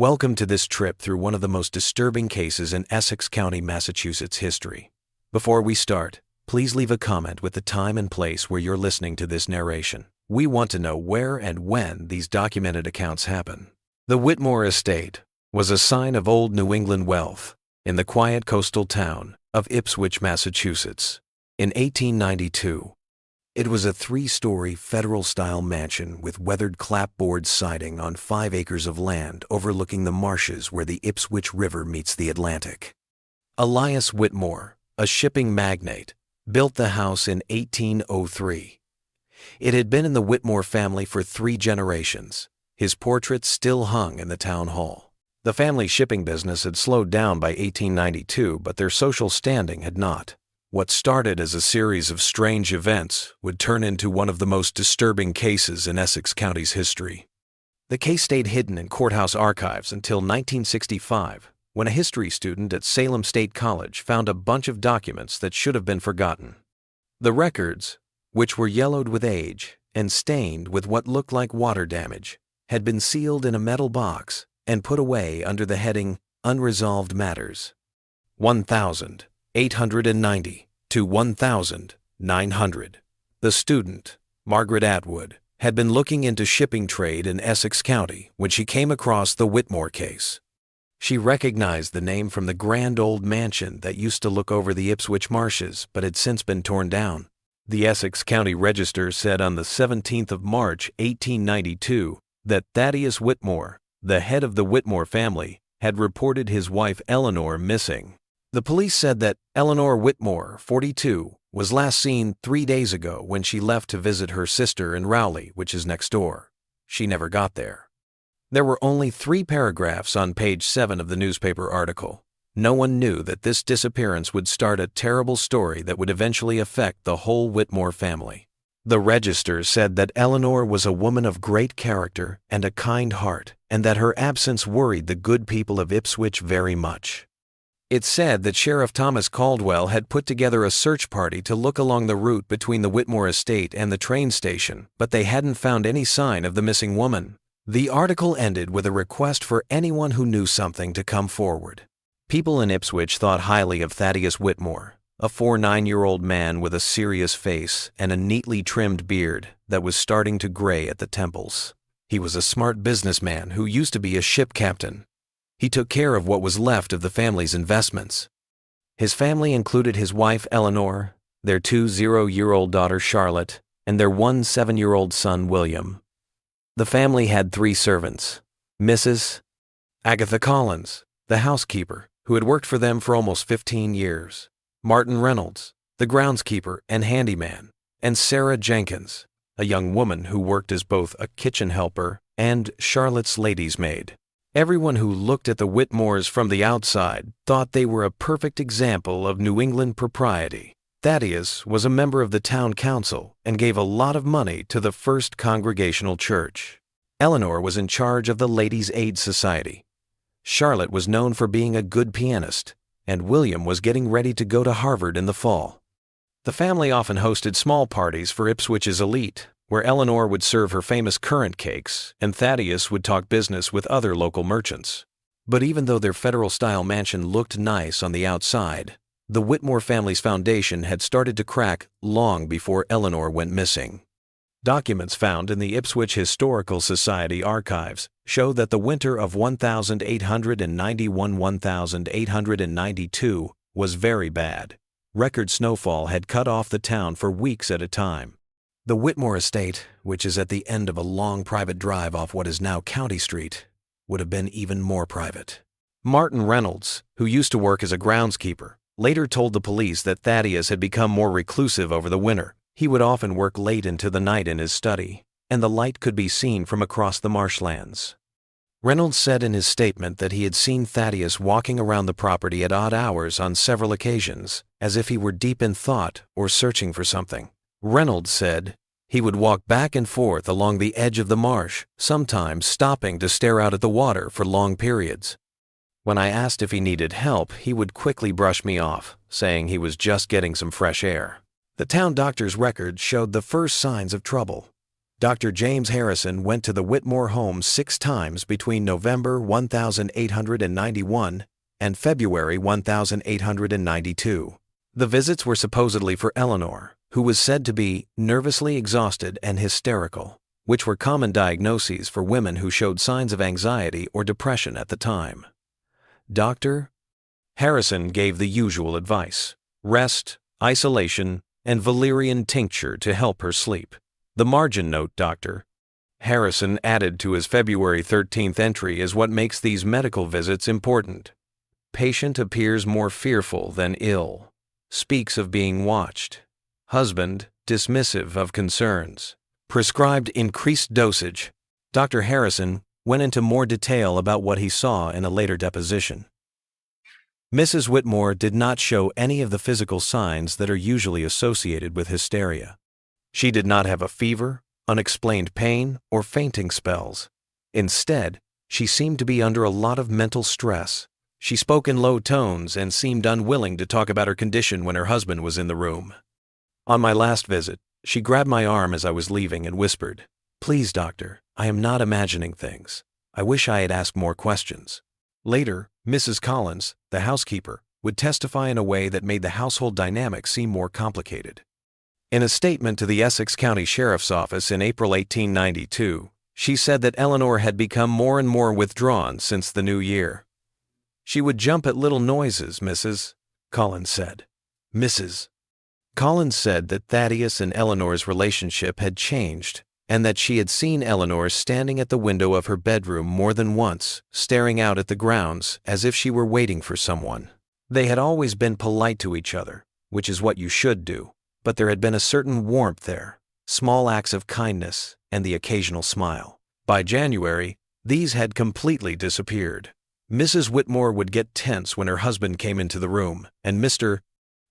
Welcome to this trip through one of the most disturbing cases in Essex County, Massachusetts history. Before we start, please leave a comment with the time and place where you're listening to this narration. We want to know where and when these documented accounts happen. The Whitmore estate was a sign of old New England wealth in the quiet coastal town of Ipswich, Massachusetts. In 1892, it was a 3-story federal-style mansion with weathered clapboard siding on 5 acres of land overlooking the marshes where the Ipswich River meets the Atlantic. Elias Whitmore, a shipping magnate, built the house in 1803. It had been in the Whitmore family for 3 generations. His portrait still hung in the town hall. The family shipping business had slowed down by 1892, but their social standing had not. What started as a series of strange events would turn into one of the most disturbing cases in Essex County's history. The case stayed hidden in courthouse archives until 1965, when a history student at Salem State College found a bunch of documents that should have been forgotten. The records, which were yellowed with age and stained with what looked like water damage, had been sealed in a metal box and put away under the heading Unresolved Matters. 1,890 to 1,900. The student, Margaret Atwood, had been looking into shipping trade in Essex County when she came across the Whitmore case. She recognized the name from the grand old mansion that used to look over the Ipswich marshes but had since been torn down. The Essex County Register said on the 17th of March, 1892, that Thaddeus Whitmore, the head of the Whitmore family, had reported his wife Eleanor missing. The police said that Eleanor Whitmore, 42, was last seen 3 days ago when she left to visit her sister in Rowley, which is next door. She never got there. There were only 3 paragraphs on page 7 of the newspaper article. No one knew that this disappearance would start a terrible story that would eventually affect the whole Whitmore family. The Register said that Eleanor was a woman of great character and a kind heart, and that her absence worried the good people of Ipswich very much. It said that Sheriff Thomas Caldwell had put together a search party to look along the route between the Whitmore estate and the train station, but they hadn't found any sign of the missing woman. The article ended with a request for anyone who knew something to come forward. People in Ipswich thought highly of Thaddeus Whitmore, a 49-year-old man with a serious face and a neatly trimmed beard that was starting to gray at the temples. He was a smart businessman who used to be a ship captain. He took care of what was left of the family's investments. His family included his wife Eleanor, their 2 0-year-old daughter Charlotte, and their 1 7-year-old son William. The family had 3 servants: Mrs. Agatha Collins, the housekeeper, who had worked for them for almost 15 years, Martin Reynolds, the groundskeeper and handyman, and Sarah Jenkins, a young woman who worked as both a kitchen helper and Charlotte's lady's maid. Everyone who looked at the Whitmores from the outside thought they were a perfect example of New England propriety. Thaddeus was a member of the town council and gave a lot of money to the First Congregational Church. Eleanor was in charge of the Ladies' Aid Society. Charlotte was known for being a good pianist, and William was getting ready to go to Harvard in the fall. The family often hosted small parties for Ipswich's elite, where Eleanor would serve her famous currant cakes and Thaddeus would talk business with other local merchants. But even though their federal-style mansion looked nice on the outside, the Whitmore family's foundation had started to crack long before Eleanor went missing. Documents found in the Ipswich Historical Society archives show that the winter of 1891-1892 was very bad. Record snowfall had cut off the town for weeks at a time. The Whitmore estate, which is at the end of a long private drive off what is now County Street, would have been even more private. Martin Reynolds, who used to work as a groundskeeper, later told the police that Thaddeus had become more reclusive over the winter. He would often work late into the night in his study, and the light could be seen from across the marshlands. Reynolds said in his statement that he had seen Thaddeus walking around the property at odd hours on several occasions, as if he were deep in thought or searching for something. Reynolds said he would walk back and forth along the edge of the marsh, sometimes stopping to stare out at the water for long periods. When I asked if he needed help, he would quickly brush me off, saying he was just getting some fresh air. The town doctor's record showed the first signs of trouble. Dr. James Harrison went to the Whitmore home 6 times between November 1891 and February 1892. The visits were supposedly for Eleanor, who was said to be nervously exhausted and hysterical, which were common diagnoses for women who showed signs of anxiety or depression at the time. Dr. Harrison gave the usual advice: rest, isolation, and valerian tincture to help her sleep. The margin note Dr. Harrison added to his February 13th entry is what makes these medical visits important. Patient appears more fearful than ill. Speaks of being watched. Husband dismissive of concerns. Prescribed increased dosage. Dr. Harrison went into more detail about what he saw in a later deposition. Mrs. Whitmore did not show any of the physical signs that are usually associated with hysteria. She did not have a fever, unexplained pain, or fainting spells. Instead, she seemed to be under a lot of mental stress. She spoke in low tones and seemed unwilling to talk about her condition when her husband was in the room. On my last visit, she grabbed my arm as I was leaving and whispered, "Please, doctor, I am not imagining things. I wish I had asked more questions." Later, Mrs. Collins, the housekeeper, would testify in a way that made the household dynamic seem more complicated. In a statement to the Essex County Sheriff's Office in April 1892, she said that Eleanor had become more and more withdrawn since the new year. "She would jump at little noises, Mrs. Collins said. Mrs. Collins said that Thaddeus and Eleanor's relationship had changed, and that she had seen Eleanor standing at the window of her bedroom more than once, staring out at the grounds as if she were waiting for someone. They had always been polite to each other, which is what you should do, but there had been a certain warmth there, small acts of kindness, and the occasional smile. By January, these had completely disappeared. Mrs. Whitmore would get tense when her husband came into the room, and Mr.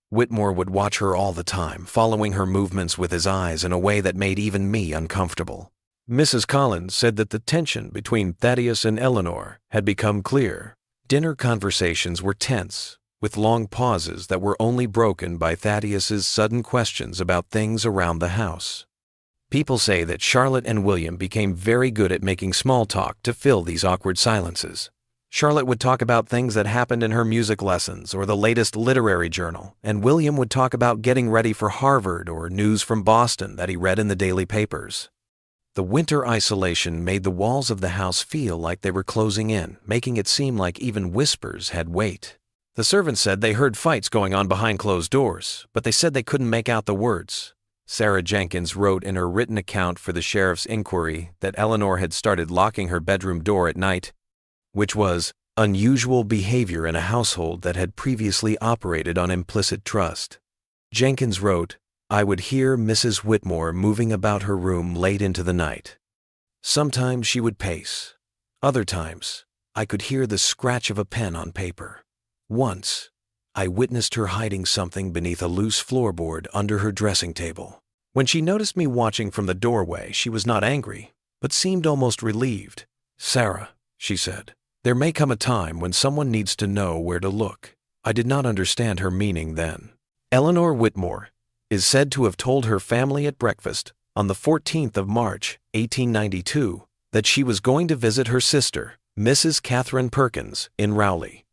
Whitmore would watch her all the time, following her movements with his eyes in a way that made even me uncomfortable. Mrs. Collins said that the tension between Thaddeus and Eleanor had become clear. Dinner conversations were tense, with long pauses that were only broken by Thaddeus's sudden questions about things around the house. People say that Charlotte and William became very good at making small talk to fill these awkward silences. Charlotte would talk about things that happened in her music lessons or the latest literary journal, and William would talk about getting ready for Harvard or news from Boston that he read in the daily papers. The winter isolation made the walls of the house feel like they were closing in, making it seem like even whispers had weight. The servants said they heard fights going on behind closed doors, but they said they couldn't make out the words. Sarah Jenkins wrote in her written account for the sheriff's inquiry that Eleanor had started locking her bedroom door at night, which was unusual behavior in a household that had previously operated on implicit trust. Jenkins wrote, "I would hear Mrs. Whitmore moving about her room late into the night. Sometimes she would pace. Other times, I could hear the scratch of a pen on paper. Once, I witnessed her hiding something beneath a loose floorboard under her dressing table. When she noticed me watching from the doorway, she was not angry, but seemed almost relieved. Sarah," she said, "there may come a time when someone needs to know where to look." I did not understand her meaning then. Eleanor Whitmore is said to have told her family at breakfast on the 14th of March, 1892, that she was going to visit her sister, Mrs. Catherine Perkins, in Rowley.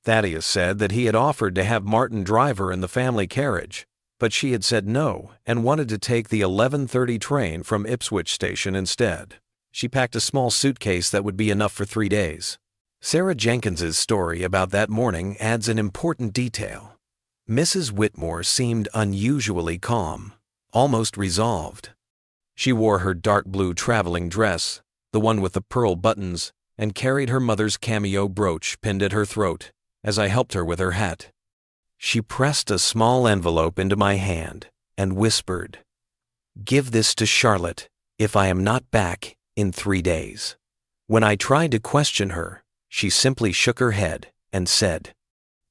Thaddeus said that he had offered to have Martin drive her in the family carriage, but she had said no and wanted to take the 11:30 train from Ipswich station instead. She packed a small suitcase that would be enough for 3 days. Sarah Jenkins's story about that morning adds an important detail. Mrs. Whitmore seemed unusually calm, almost resolved. She wore her dark blue traveling dress, the one with the pearl buttons, and carried her mother's cameo brooch pinned at her throat as I helped her with her hat. She pressed a small envelope into my hand and whispered, "Give this to Charlotte if I am not back in 3 days." When I tried to question her, she simply shook her head and said,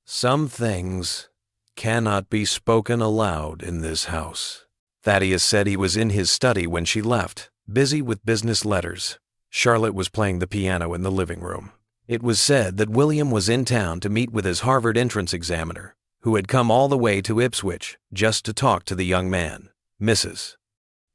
"Some things cannot be spoken aloud in this house." Thaddeus said he was in his study when she left, busy with business letters. Charlotte was playing the piano in the living room. It was said that William was in town to meet with his Harvard entrance examiner, who had come all the way to Ipswich just to talk to the young man. Mrs.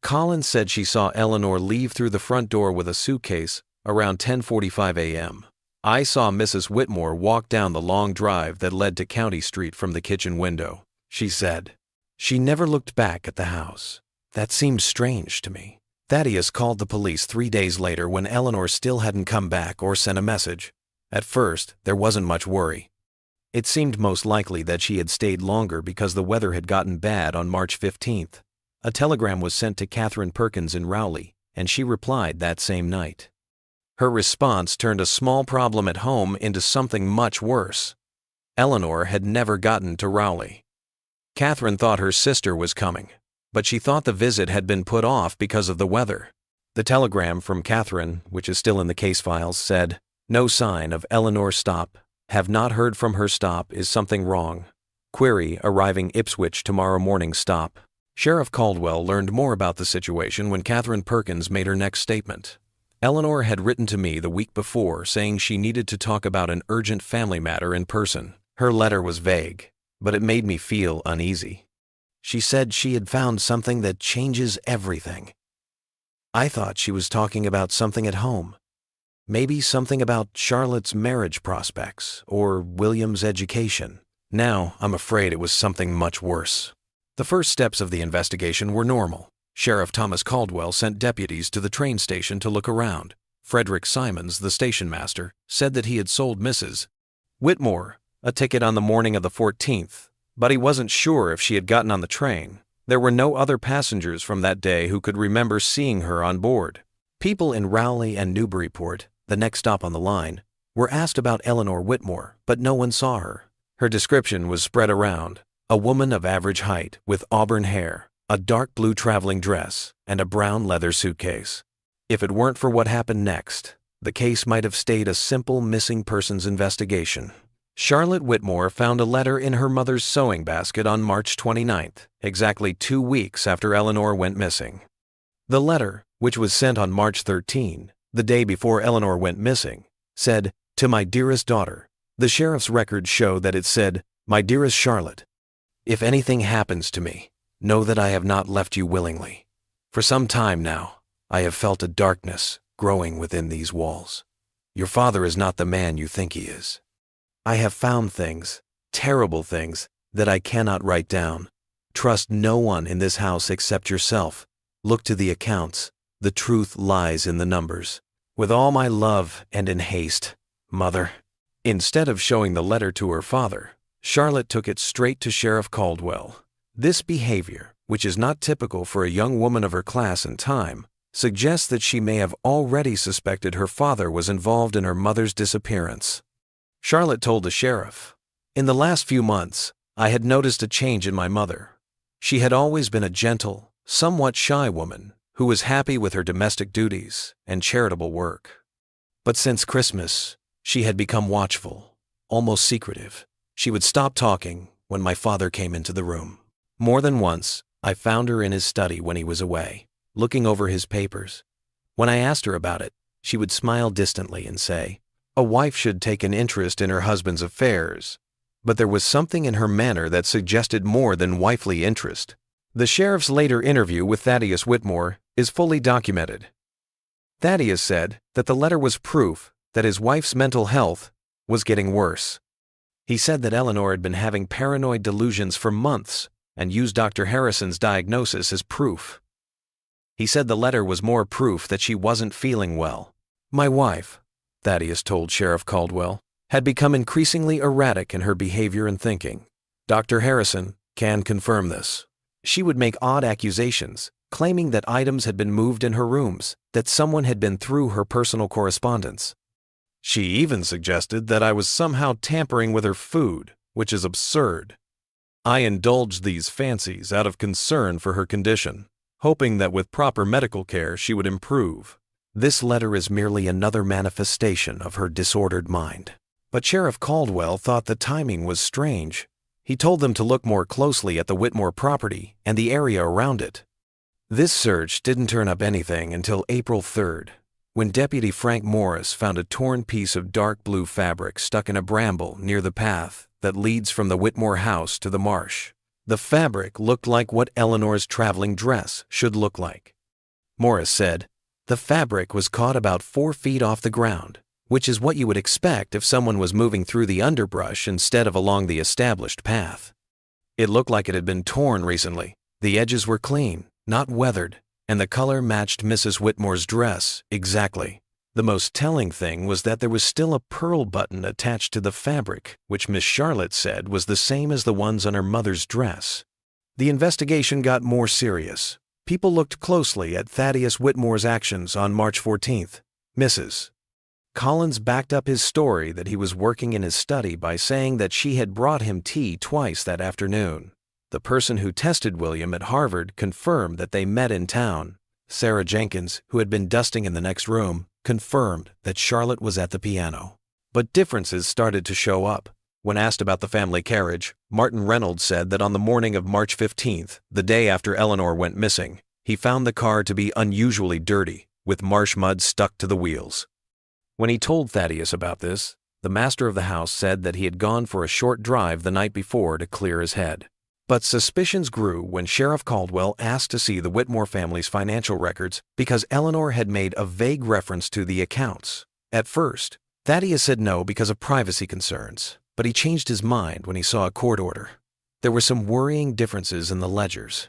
Collins said she saw Eleanor leave through the front door with a suitcase around 10:45 a.m. I saw Mrs. Whitmore walk down the long drive that led to County Street from the kitchen window, she said. She never looked back at the house. That seemed strange to me. Thaddeus called the police 3 days later when Eleanor still hadn't come back or sent a message. At first, there wasn't much worry. It seemed most likely that she had stayed longer because the weather had gotten bad on March 15th. A telegram was sent to Catherine Perkins in Rowley, and she replied that same night. Her response turned a small problem at home into something much worse. Eleanor had never gotten to Rowley. Catherine thought her sister was coming, but she thought the visit had been put off because of the weather. The telegram from Catherine, which is still in the case files, said, "No sign of Eleanor stop. Have not heard from her stop. Is something wrong? Query arriving Ipswich tomorrow morning stop." Sheriff Caldwell learned more about the situation when Catherine Perkins made her next statement. Eleanor had written to me the week before saying she needed to talk about an urgent family matter in person. Her letter was vague, but it made me feel uneasy. She said she had found something that changes everything. I thought she was talking about something at home. Maybe something about Charlotte's marriage prospects or William's education. Now I'm afraid it was something much worse. The first steps of the investigation were normal. Sheriff Thomas Caldwell sent deputies to the train station to look around. Frederick Simons, the station master, said that he had sold Mrs. Whitmore a ticket on the morning of the 14th, but he wasn't sure if she had gotten on the train. There were no other passengers from that day who could remember seeing her on board. People in Rowley and Newburyport, the next stop on the line, were asked about Eleanor Whitmore, but no one saw her. Her description was spread around: a woman of average height with auburn hair, a dark blue traveling dress, and a brown leather suitcase. If it weren't for what happened next, the case might have stayed a simple missing persons investigation. Charlotte Whitmore found a letter in her mother's sewing basket on March 29th, exactly 2 weeks after Eleanor went missing. The letter, which was sent on March 13, the day before Eleanor went missing, said, "To my dearest daughter." The sheriff's records show that it said, "My dearest Charlotte, if anything happens to me, know that I have not left you willingly. For some time now, I have felt a darkness growing within these walls. Your father is not the man you think he is. I have found things, terrible things, that I cannot write down. Trust no one in this house except yourself. Look to the accounts. The truth lies in the numbers. With all my love and in haste, Mother." Instead of showing the letter to her father, Charlotte took it straight to Sheriff Caldwell. This behavior, which is not typical for a young woman of her class and time, suggests that she may have already suspected her father was involved in her mother's disappearance. Charlotte told the sheriff, "In the last few months, I had noticed a change in my mother. She had always been a gentle, somewhat shy woman who was happy with her domestic duties and charitable work. But since Christmas, she had become watchful, almost secretive. She would stop talking when my father came into the room. More than once, I found her in his study when he was away, looking over his papers. When I asked her about it, she would smile distantly and say, 'A wife should take an interest in her husband's affairs.' But there was something in her manner that suggested more than wifely interest." The sheriff's later interview with Thaddeus Whitmore is fully documented. Thaddeus said that the letter was proof that his wife's mental health was getting worse. He said that Eleanor had been having paranoid delusions for months and used Dr. Harrison's diagnosis as proof. He said the letter was more proof that she wasn't feeling well. "My wife," Thaddeus told Sheriff Caldwell, "had become increasingly erratic in her behavior and thinking. Dr. Harrison can confirm this. She would make odd accusations, claiming that items had been moved in her rooms, that someone had been through her personal correspondence. She even suggested that I was somehow tampering with her food, which is absurd. I indulged these fancies out of concern for her condition, hoping that with proper medical care she would improve. This letter is merely another manifestation of her disordered mind." But Sheriff Caldwell thought the timing was strange. He told them to look more closely at the Whitmore property and the area around it. This search didn't turn up anything until April 3rd, when Deputy Frank Morris found a torn piece of dark blue fabric stuck in a bramble near the path that leads from the Whitmore house to the marsh. The fabric looked like what Eleanor's traveling dress should look like. Morris said, "The fabric was caught about 4 feet off the ground, which is what you would expect if someone was moving through the underbrush instead of along the established path. It looked like it had been torn recently. The edges were clean, not weathered, and the color matched Mrs. Whitmore's dress exactly. The most telling thing was that there was still a pearl button attached to the fabric, which Miss Charlotte said was the same as the ones on her mother's dress." The investigation got more serious. People looked closely at Thaddeus Whitmore's actions on March 14th. Mrs. Collins backed up his story that he was working in his study by saying that she had brought him tea twice that afternoon. The person who tested William at Harvard confirmed that they met in town. Sarah Jenkins, who had been dusting in the next room, confirmed that Charlotte was at the piano. But differences started to show up. When asked about the family carriage, Martin Reynolds said that on the morning of March 15th, the day after Eleanor went missing, he found the car to be unusually dirty, with marsh mud stuck to the wheels. When he told Thaddeus about this, the master of the house said that he had gone for a short drive the night before to clear his head. But suspicions grew when Sheriff Caldwell asked to see the Whitmore family's financial records because Eleanor had made a vague reference to the accounts. At first, Thaddeus said no because of privacy concerns, but he changed his mind when he saw a court order. There were some worrying differences in the ledgers.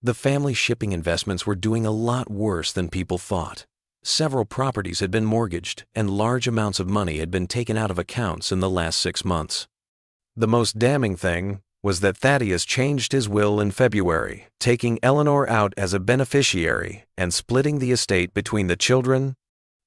The family shipping investments were doing a lot worse than people thought. Several properties had been mortgaged, and large amounts of money had been taken out of accounts in the last 6 months. The most damning thing was that Thaddeus changed his will in February, taking Eleanor out as a beneficiary and splitting the estate between the children,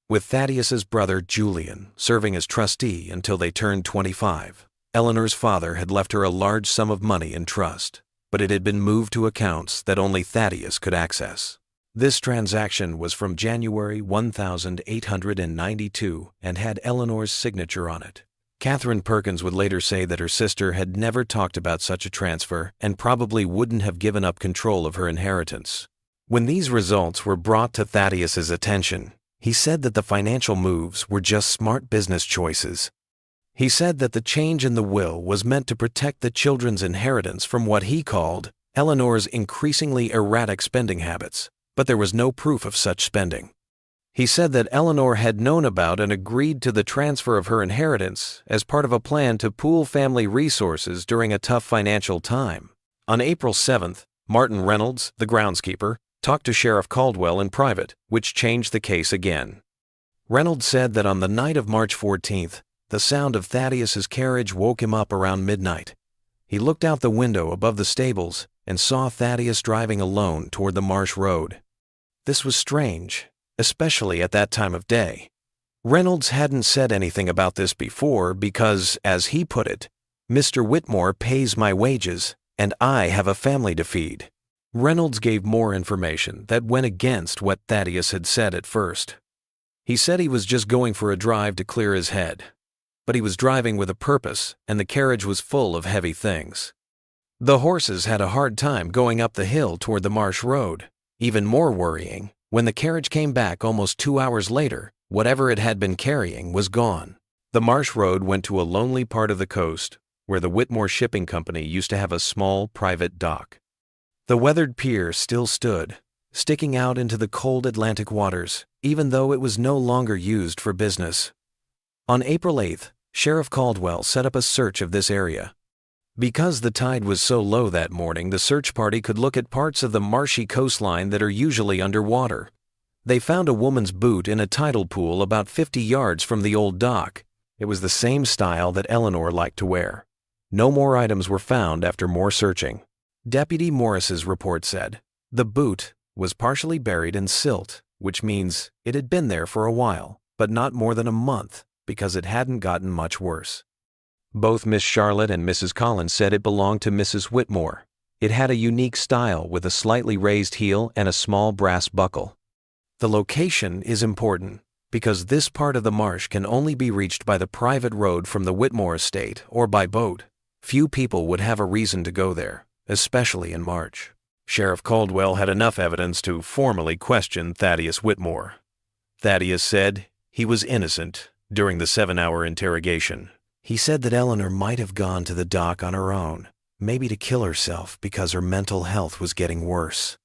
with Thaddeus's brother Julian serving as trustee until they turned 25. Eleanor's father had left her a large sum of money in trust, but it had been moved to accounts that only Thaddeus could access. This transaction was from January 1892 and had Eleanor's signature on it. Catherine Perkins would later say that her sister had never talked about such a transfer and probably wouldn't have given up control of her inheritance. When these results were brought to Thaddeus's attention, he said that the financial moves were just smart business choices. He said that the change in the will was meant to protect the children's inheritance from what he called Eleanor's increasingly erratic spending habits, but there was no proof of such spending. He said that Eleanor had known about and agreed to the transfer of her inheritance as part of a plan to pool family resources during a tough financial time. On April 7th, Martin Reynolds, the groundskeeper, talked to Sheriff Caldwell in private, which changed the case again. Reynolds said that on the night of March 14th, the sound of Thaddeus's carriage woke him up around midnight. He looked out the window above the stables and saw Thaddeus driving alone toward the marsh road. This was strange, especially at that time of day. Reynolds hadn't said anything about this before because, as he put it, "Mr. Whitmore pays my wages, and I have a family to feed." Reynolds gave more information that went against what Thaddeus had said at first. He said he was just going for a drive to clear his head, but he was driving with a purpose, and the carriage was full of heavy things. The horses had a hard time going up the hill toward the marsh road. Even more worrying, when the carriage came back almost 2 hours later, whatever it had been carrying was gone. The marsh road went to a lonely part of the coast where the Whitmore Shipping Company used to have a small private dock. The weathered pier still stood, sticking out into the cold Atlantic waters, even though it was no longer used for business. On April 8th, Sheriff Caldwell set up a search of this area. Because the tide was so low that morning, the search party could look at parts of the marshy coastline that are usually underwater. They found a woman's boot in a tidal pool about 50 yards from the old dock. It was the same style that Eleanor liked to wear. No more items were found after more searching. Deputy Morris's report said, the boot was partially buried in silt, which means it had been there for a while, but not more than a month, because it hadn't gotten much worse. Both Miss Charlotte and Mrs. Collins said it belonged to Mrs. Whitmore. It had a unique style with a slightly raised heel and a small brass buckle. The location is important because this part of the marsh can only be reached by the private road from the Whitmore estate or by boat. Few people would have a reason to go there, especially in March. Sheriff Caldwell had enough evidence to formally question Thaddeus Whitmore. Thaddeus said he was innocent during the 7-hour interrogation. He said that Eleanor might have gone to the dock on her own, maybe to kill herself because her mental health was getting worse.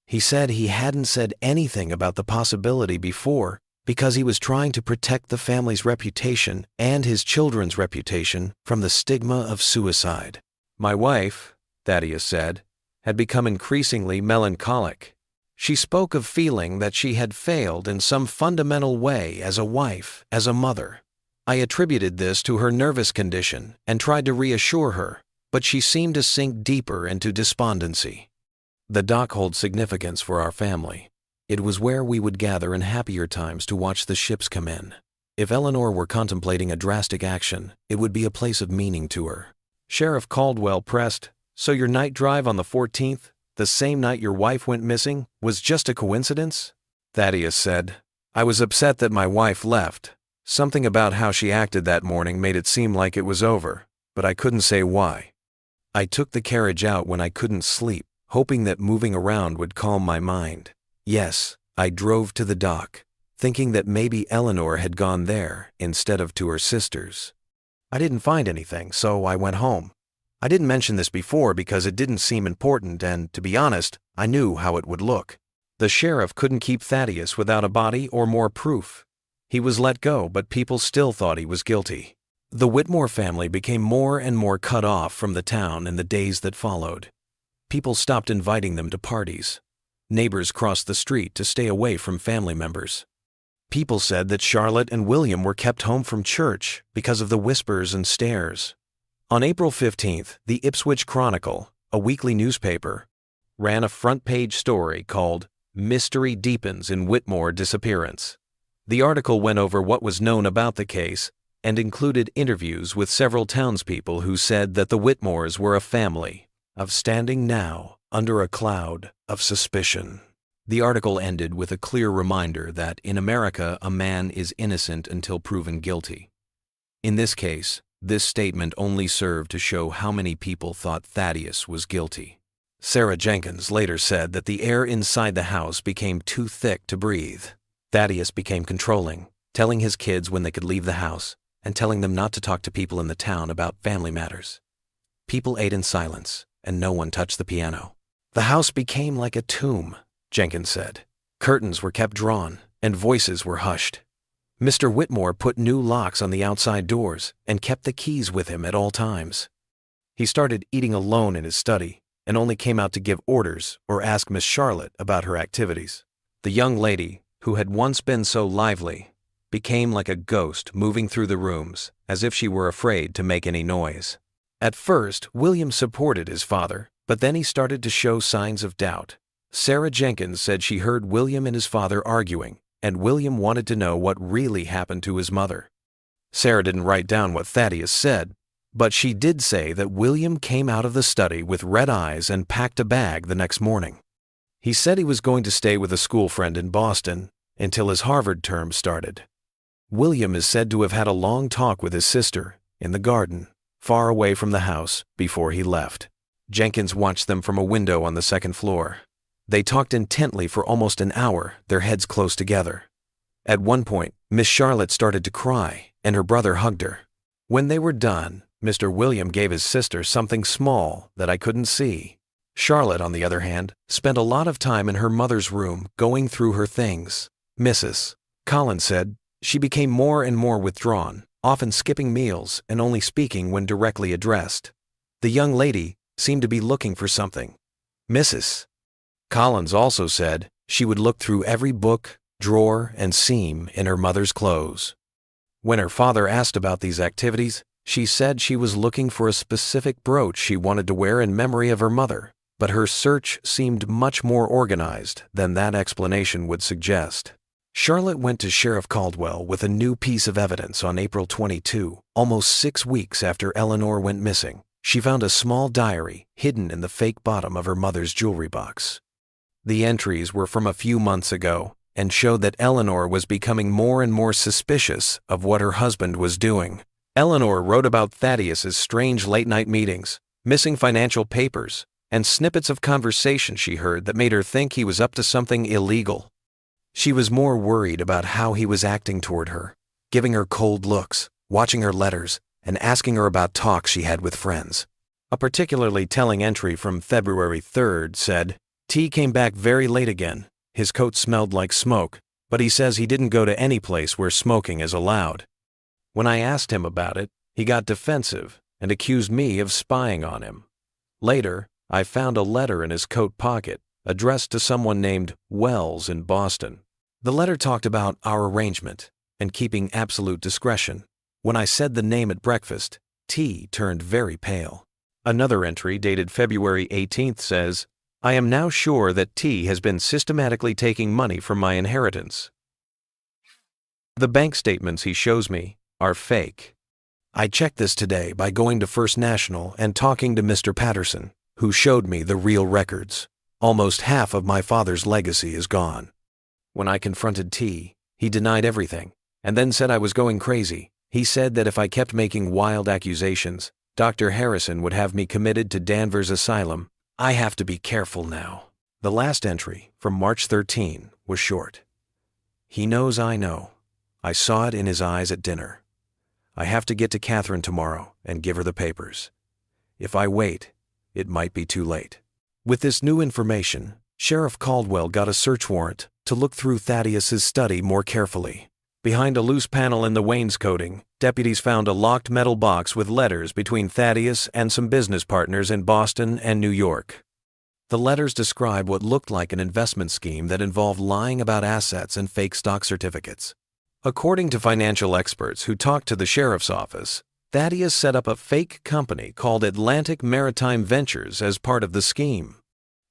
He said he hadn't said anything about the possibility before because he was trying to protect the family's reputation and his children's reputation from the stigma of suicide. My wife, Thaddeus said, had become increasingly melancholic. She spoke of feeling that she had failed in some fundamental way as a wife, as a mother. I attributed this to her nervous condition and tried to reassure her, but she seemed to sink deeper into despondency. The dock holds significance for our family. It was where we would gather in happier times to watch the ships come in. If Eleanor were contemplating a drastic action, it would be a place of meaning to her. Sheriff Caldwell pressed, "So your night drive on the 14th, the same night your wife went missing, was just a coincidence?" Thaddeus said, "I was upset that my wife left. Something about how she acted that morning made it seem like it was over, but I couldn't say why. I took the carriage out when I couldn't sleep, hoping that moving around would calm my mind. Yes, I drove to the dock, thinking that maybe Eleanor had gone there instead of to her sister's. I didn't find anything, so I went home. I didn't mention this before because it didn't seem important and, to be honest, I knew how it would look." The sheriff couldn't keep Thaddeus without a body or more proof. He was let go, but people still thought he was guilty. The Whitmore family became more and more cut off from the town in the days that followed. People stopped inviting them to parties. Neighbors crossed the street to stay away from family members. People said that Charlotte and William were kept home from church because of the whispers and stares. On April 15th, the Ipswich Chronicle, a weekly newspaper, ran a front-page story called "Mystery Deepens in Whitmore Disappearance." The article went over what was known about the case and included interviews with several townspeople who said that the Whitmores were a family of standing now under a cloud of suspicion. The article ended with a clear reminder that in America a man is innocent until proven guilty. In this case, this statement only served to show how many people thought Thaddeus was guilty. Sarah Jenkins later said that the air inside the house became too thick to breathe. Thaddeus became controlling, telling his kids when they could leave the house and telling them not to talk to people in the town about family matters. People ate in silence, and no one touched the piano. The house became like a tomb, Jenkins said. Curtains were kept drawn, and voices were hushed. Mr. Whitmore put new locks on the outside doors and kept the keys with him at all times. He started eating alone in his study and only came out to give orders or ask Miss Charlotte about her activities. The young lady, who had once been so lively, became like a ghost moving through the rooms as if she were afraid to make any noise. At first, William supported his father, but then he started to show signs of doubt. Sarah Jenkins said she heard William and his father arguing, and William wanted to know what really happened to his mother. Sarah didn't write down what Thaddeus said, but she did say that William came out of the study with red eyes and packed a bag the next morning. He said he was going to stay with a school friend in Boston until his Harvard term started. William is said to have had a long talk with his sister in the garden, far away from the house, before he left. Jenkins watched them from a window on the second floor. They talked intently for almost an hour, their heads close together. At one point, Miss Charlotte started to cry, and her brother hugged her. When they were done, Mr. William gave his sister something small that I couldn't see. Charlotte, on the other hand, spent a lot of time in her mother's room going through her things. Mrs. Collins said she became more and more withdrawn, often skipping meals and only speaking when directly addressed. The young lady seemed to be looking for something. Mrs. Collins also said she would look through every book, drawer, and seam in her mother's clothes. When her father asked about these activities, she said she was looking for a specific brooch she wanted to wear in memory of her mother, but her search seemed much more organized than that explanation would suggest. Charlotte went to Sheriff Caldwell with a new piece of evidence on April 22, almost 6 weeks after Eleanor went missing. She found a small diary hidden in the fake bottom of her mother's jewelry box. The entries were from a few months ago and showed that Eleanor was becoming more and more suspicious of what her husband was doing. Eleanor wrote about Thaddeus's strange late-night meetings, missing financial papers, and snippets of conversation she heard that made her think he was up to something illegal. She was more worried about how he was acting toward her, giving her cold looks, watching her letters, and asking her about talks she had with friends. A particularly telling entry from February 3rd said, T came back very late again. His coat smelled like smoke, but he says he didn't go to any place where smoking is allowed. When I asked him about it, he got defensive and accused me of spying on him. Later, I found a letter in his coat pocket addressed to someone named Wells in Boston. The letter talked about our arrangement and keeping absolute discretion. When I said the name at breakfast, T turned very pale. Another entry dated February 18th says, I am now sure that T has been systematically taking money from my inheritance. The bank statements he shows me are fake. I checked this today by going to First National and talking to Mr. Patterson, who showed me the real records. Almost half of my father's legacy is gone. When I confronted T, he denied everything, and then said I was going crazy. He said that if I kept making wild accusations, Dr. Harrison would have me committed to Danvers Asylum. I have to be careful now. The last entry, from March 13, was short. He knows I know. I saw it in his eyes at dinner. I have to get to Catherine tomorrow and give her the papers. If I wait, it might be too late. With this new information, Sheriff Caldwell got a search warrant to look through Thaddeus's study more carefully. Behind a loose panel in the wainscoting, deputies found a locked metal box with letters between Thaddeus and some business partners in Boston and New York. The letters describe what looked like an investment scheme that involved lying about assets and fake stock certificates. According to financial experts who talked to the sheriff's office, Thaddeus set up a fake company called Atlantic Maritime Ventures as part of the scheme.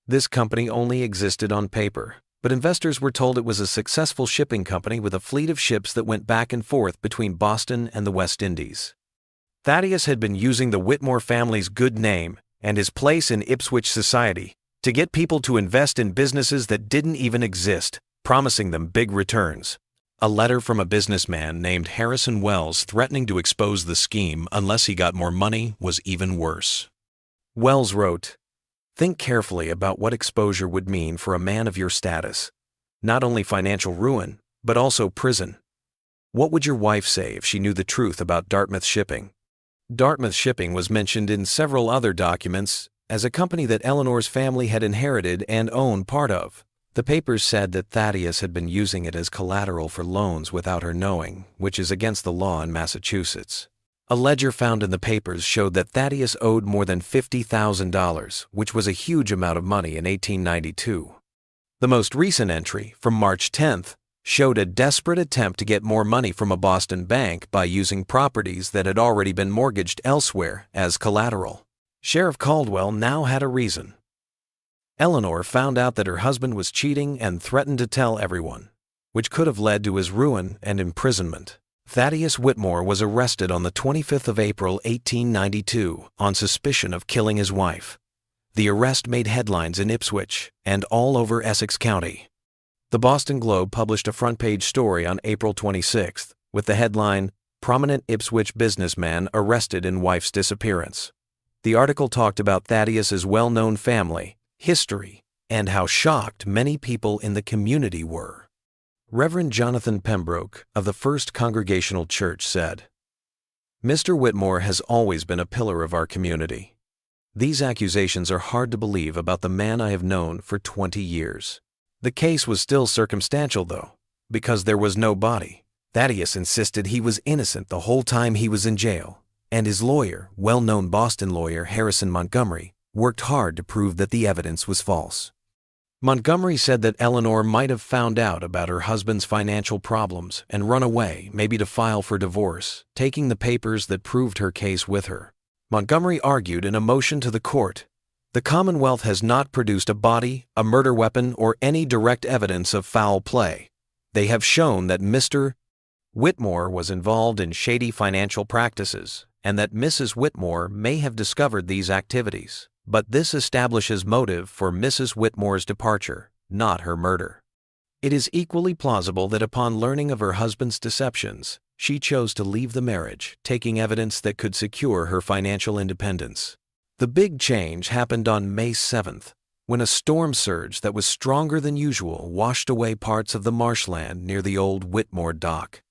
This company only existed on paper, but investors were told it was a successful shipping company with a fleet of ships that went back and forth between Boston and the West Indies. Thaddeus had been using the Whitmore family's good name and his place in Ipswich society to get people to invest in businesses that didn't even exist, promising them big returns. A letter from a businessman named Harrison Wells threatening to expose the scheme unless he got more money was even worse. Wells wrote, Think carefully about what exposure would mean for a man of your status. Not only financial ruin, but also prison. What would your wife say if she knew the truth about Dartmouth Shipping? Dartmouth Shipping was mentioned in several other documents as a company that Eleanor's family had inherited and owned part of. The papers said that Thaddeus had been using it as collateral for loans without her knowing, which is against the law in Massachusetts. A ledger found in the papers showed that Thaddeus owed more than $50,000, which was a huge amount of money in 1892. The most recent entry, from March 10th, showed a desperate attempt to get more money from a Boston bank by using properties that had already been mortgaged elsewhere as collateral. Sheriff Caldwell now had a reason. Eleanor found out that her husband was cheating and threatened to tell everyone, which could have led to his ruin and imprisonment. Thaddeus Whitmore was arrested on the 25th of April, 1892, on suspicion of killing his wife. The arrest made headlines in Ipswich and all over Essex County. The Boston Globe published a front-page story on April 26th with the headline, Prominent Ipswich Businessman Arrested in Wife's Disappearance. The article talked about Thaddeus's well-known family, history, and how shocked many people in the community were. Reverend Jonathan Pembroke of the First Congregational Church said, Mr. Whitmore has always been a pillar of our community. These accusations are hard to believe about the man I have known for 20 years. The case was still circumstantial, though, because there was no body. Thaddeus insisted he was innocent the whole time he was in jail, and his lawyer, well-known Boston lawyer Harrison Montgomery, worked hard to prove that the evidence was false. Montgomery said that Eleanor might have found out about her husband's financial problems and run away, maybe to file for divorce, taking the papers that proved her case with her. Montgomery argued in a motion to the court, the Commonwealth has not produced a body, a murder weapon, or any direct evidence of foul play. They have shown that Mr. Whitmore was involved in shady financial practices, and that Mrs. Whitmore may have discovered these activities. But this establishes motive for Mrs. Whitmore's departure, not her murder. It is equally plausible that upon learning of her husband's deceptions, she chose to leave the marriage, taking evidence that could secure her financial independence. The big change happened on May 7th, when a storm surge that was stronger than usual washed away parts of the marshland near the old Whitmore dock.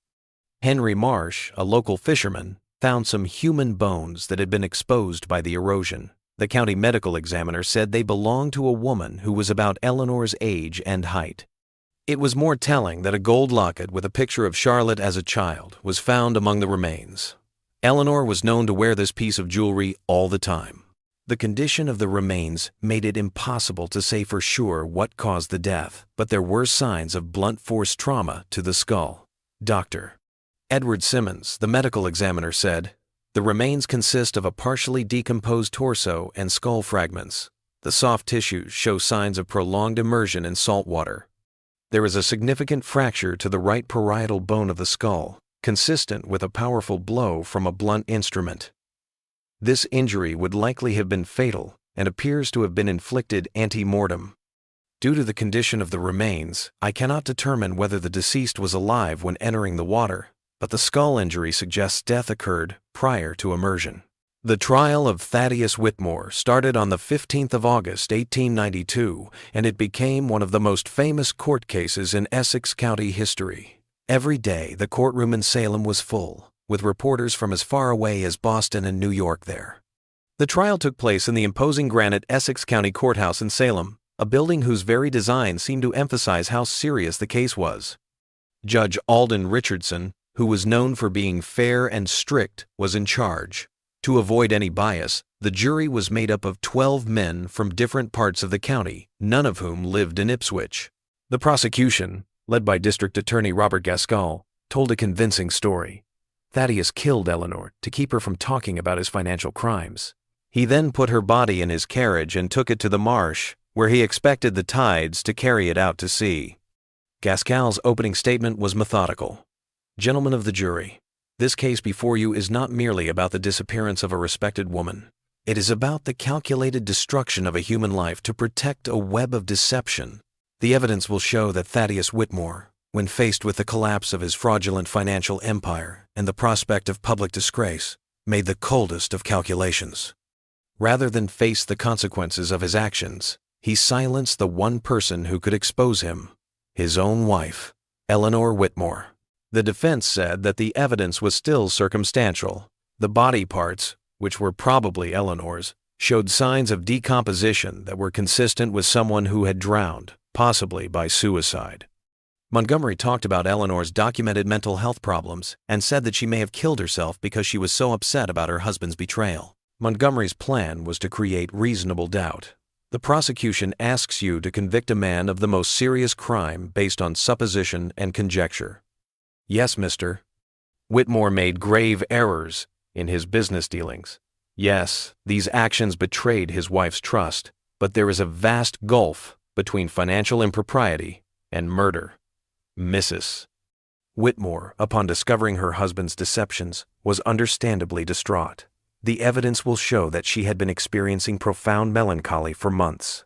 Henry Marsh, a local fisherman, found some human bones that had been exposed by the erosion. The county medical examiner said they belonged to a woman who was about Eleanor's age and height. It was more telling that a gold locket with a picture of Charlotte as a child was found among the remains. Eleanor was known to wear this piece of jewelry all the time. The condition of the remains made it impossible to say for sure what caused the death, but there were signs of blunt force trauma to the skull. Dr. Edward Simmons, the medical examiner, said, "The remains consist of a partially decomposed torso and skull fragments. The soft tissues show signs of prolonged immersion in salt water. There is a significant fracture to the right parietal bone of the skull, consistent with a powerful blow from a blunt instrument. This injury would likely have been fatal and appears to have been inflicted ante-mortem. Due to the condition of the remains, I cannot determine whether the deceased was alive when entering the water, but the skull injury suggests death occurred prior to immersion." The trial of Thaddeus Whitmore started on the 15th of August, 1892, and it became one of the most famous court cases in Essex County history. Every day, the courtroom in Salem was full, with reporters from as far away as Boston and New York there. The trial took place in the imposing granite Essex County Courthouse in Salem, a building whose very design seemed to emphasize how serious the case was. Judge Alden Richardson, who was known for being fair and strict, was in charge. To avoid any bias, the jury was made up of 12 men from different parts of the county, none of whom lived in Ipswich. The prosecution, led by District Attorney Robert Gaskell, told a convincing story. Thaddeus killed Eleanor to keep her from talking about his financial crimes. He then put her body in his carriage and took it to the marsh, where he expected the tides to carry it out to sea. Gaskell's opening statement was methodical. "Gentlemen of the jury, this case before you is not merely about the disappearance of a respected woman. It is about the calculated destruction of a human life to protect a web of deception. The evidence will show that Thaddeus Whitmore, when faced with the collapse of his fraudulent financial empire and the prospect of public disgrace, made the coldest of calculations. Rather than face the consequences of his actions, he silenced the one person who could expose him, his own wife, Eleanor Whitmore." The defense said that the evidence was still circumstantial. The body parts, which were probably Eleanor's, showed signs of decomposition that were consistent with someone who had drowned, possibly by suicide. Montgomery talked about Eleanor's documented mental health problems and said that she may have killed herself because she was so upset about her husband's betrayal. Montgomery's plan was to create reasonable doubt. The prosecution asks you to convict a man of the most serious crime based on supposition and conjecture. Yes, Mr. Whitmore made grave errors in his business dealings. Yes, these actions betrayed his wife's trust, but there is a vast gulf between financial impropriety and murder. Mrs. Whitmore, upon discovering her husband's deceptions, was understandably distraught. The evidence will show that she had been experiencing profound melancholy for months.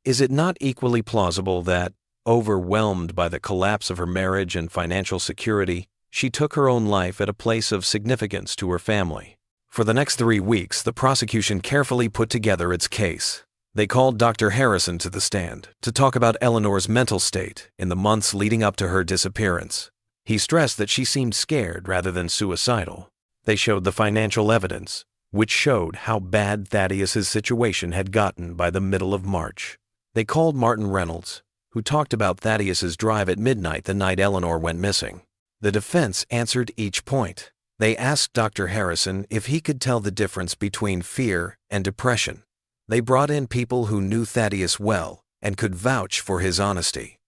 Is it not equally plausible that, overwhelmed by the collapse of her marriage and financial security, she took her own life at a place of significance to her family? For the next 3 weeks, the prosecution carefully put together its case. They called Dr. Harrison to the stand to talk about Eleanor's mental state in the months leading up to her disappearance. He stressed that she seemed scared rather than suicidal. They showed the financial evidence, which showed how bad Thaddeus's situation had gotten by the middle of March. They called Martin Reynolds, who talked about Thaddeus's drive at midnight the night Eleanor went missing. The defense answered each point. They asked Dr. Harrison if he could tell the difference between fear and depression. They brought in people who knew Thaddeus well and could vouch for his honesty.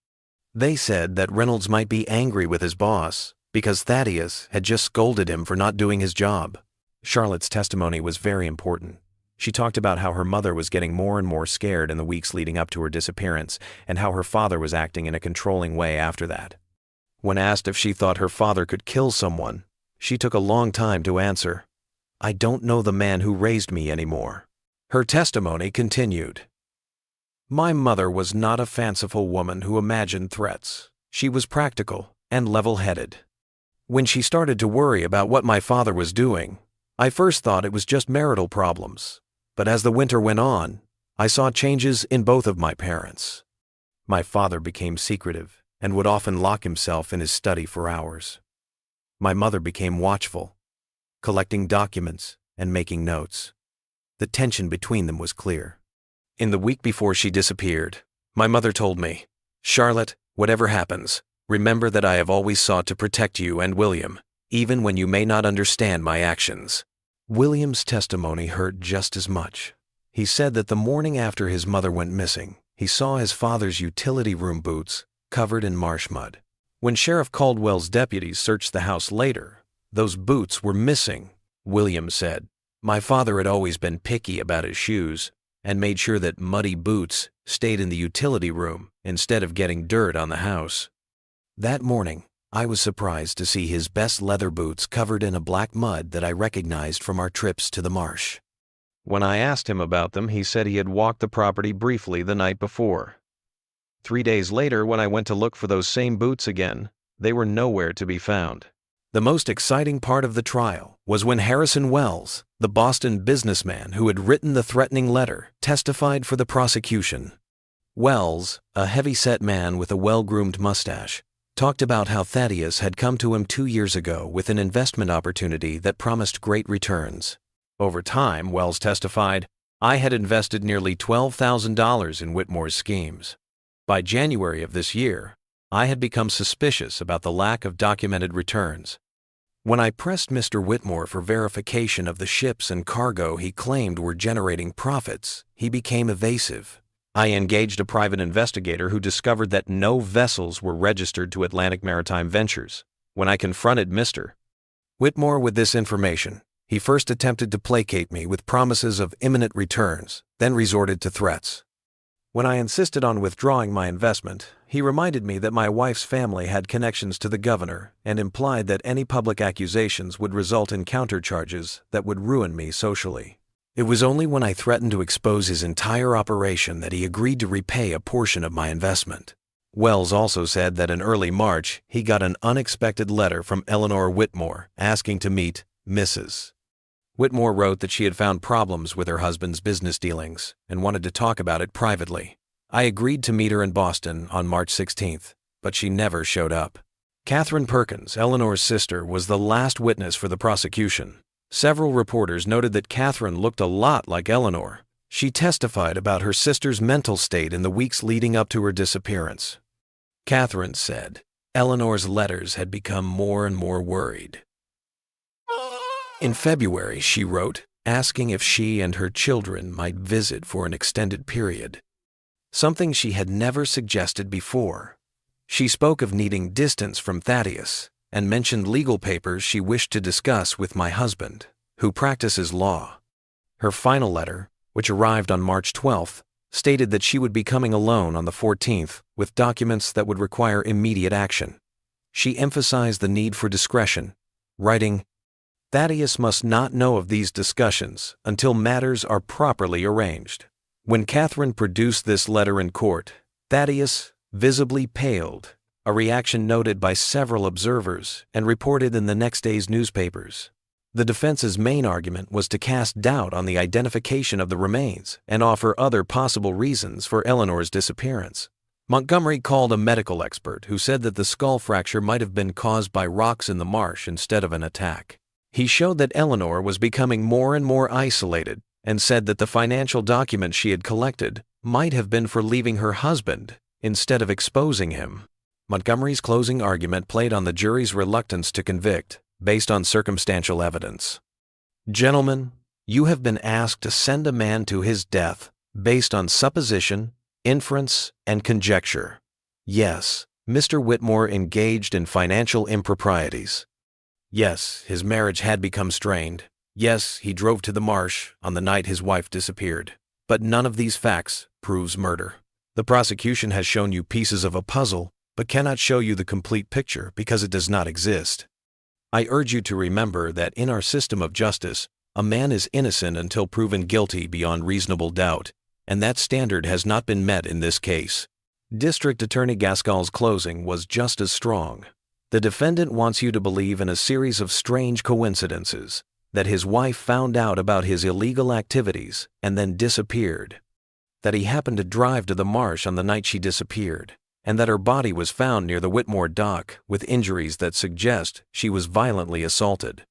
They said that Reynolds might be angry with his boss because Thaddeus had just scolded him for not doing his job. Charlotte's testimony was very important. She talked about how her mother was getting more and more scared in the weeks leading up to her disappearance and how her father was acting in a controlling way after that. When asked if she thought her father could kill someone, she took a long time to answer, "I don't know the man who raised me anymore." Her testimony continued. "My mother was not a fanciful woman who imagined threats. She was practical and level-headed. When she started to worry about what my father was doing, I first thought it was just marital problems. But as the winter went on, I saw changes in both of my parents. My father became secretive and would often lock himself in his study for hours. My mother became watchful. collecting documents and making notes. The tension between them was clear. In the week before she disappeared, my mother told me, "Charlotte, whatever happens, remember that I have always sought to protect you and William, even when you may not understand my actions." William's testimony hurt just as much. He said that the morning after his mother went missing, he saw his father's utility room boots covered in marsh mud. When Sheriff Caldwell's deputies searched the house later, those boots were missing. William said, "My father had always been picky about his shoes and made sure that muddy boots stayed in the utility room instead of getting dirt on the house." That morning, I was surprised to see his best leather boots covered in a black mud that I recognized from our trips to the marsh. When I asked him about them, he said he had walked the property briefly the night before. 3 days later, when I went to look for those same boots again, they were nowhere to be found. The most exciting part of the trial was when Harrison Wells, the Boston businessman who had written the threatening letter, testified for the prosecution. Wells, a heavy-set man with a well-groomed mustache, talked about how Thaddeus had come to him 2 years ago with an investment opportunity that promised great returns. Over time, Wells testified, "I had invested nearly $12,000 in Whitmore's schemes. By January of this year, I had become suspicious about the lack of documented returns. When I pressed Mr. Whitmore for verification of the ships and cargo he claimed were generating profits, he became evasive. I engaged a private investigator who discovered that no vessels were registered to Atlantic Maritime Ventures. When I confronted Mr. Whitmore with this information, he first attempted to placate me with promises of imminent returns, then resorted to threats. When I insisted on withdrawing my investment, he reminded me that my wife's family had connections to the governor and implied that any public accusations would result in countercharges that would ruin me socially. It was only when I threatened to expose his entire operation that he agreed to repay a portion of my investment." Wells also said that in early March, he got an unexpected letter from Eleanor Whitmore asking to meet Mrs. Whitmore wrote that she had found problems with her husband's business dealings and wanted to talk about it privately. I agreed to meet her in Boston on March 16th, but she never showed up. Catherine Perkins, Eleanor's sister, was the last witness for the prosecution. Several reporters noted that Catherine looked a lot like Eleanor. She testified about her sister's mental state in the weeks leading up to her disappearance. Catherine said, Eleanor's letters had become more and more worried. In February, she wrote, asking if she and her children might visit for an extended period, something she had never suggested before. She spoke of needing distance from Thaddeus and mentioned legal papers she wished to discuss with my husband, who practices law. Her final letter, which arrived on March 12th, stated that she would be coming alone on the 14th with documents that would require immediate action. She emphasized the need for discretion, writing, "Thaddeus must not know of these discussions until matters are properly arranged." When Catherine produced this letter in court, Thaddeus visibly paled, a reaction noted by several observers and reported in the next day's newspapers. The defense's main argument was to cast doubt on the identification of the remains and offer other possible reasons for Eleanor's disappearance. Montgomery called a medical expert who said that the skull fracture might have been caused by rocks in the marsh instead of an attack. He showed that Eleanor was becoming more and more isolated and said that the financial documents she had collected might have been for leaving her husband instead of exposing him. Montgomery's closing argument played on the jury's reluctance to convict based on circumstantial evidence. Gentlemen, you have been asked to send a man to his death based on supposition, inference, and conjecture. Yes, Mr. Whitmore engaged in financial improprieties. Yes, his marriage had become strained. Yes, he drove to the marsh on the night his wife disappeared. But none of these facts proves murder. The prosecution has shown you pieces of a puzzle, but cannot show you the complete picture because it does not exist. I urge you to remember that in our system of justice, a man is innocent until proven guilty beyond reasonable doubt, and that standard has not been met in this case. District Attorney Gaskell's closing was just as strong. The defendant wants you to believe in a series of strange coincidences, that his wife found out about his illegal activities and then disappeared, that he happened to drive to the marsh on the night she disappeared, and that her body was found near the Whitmore dock with injuries that suggest she was violently assaulted.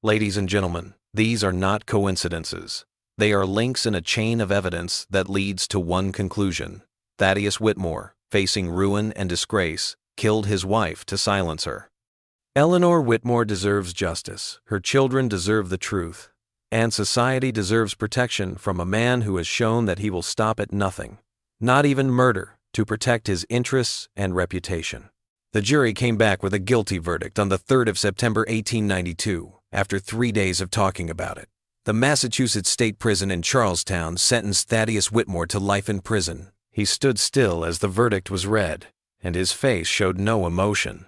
Ladies and gentlemen, these are not coincidences. They are links in a chain of evidence that leads to one conclusion. Thaddeus Whitmore, facing ruin and disgrace, killed his wife to silence her. Eleanor Whitmore deserves justice, her children deserve the truth, and society deserves protection from a man who has shown that he will stop at nothing, not even murder, to protect his interests and reputation. The jury came back with a guilty verdict on the 3rd of September 1892, after 3 days of talking about it. The Massachusetts State Prison in Charlestown sentenced Thaddeus Whitmore to life in prison. He stood still as the verdict was read, and his face showed no emotion.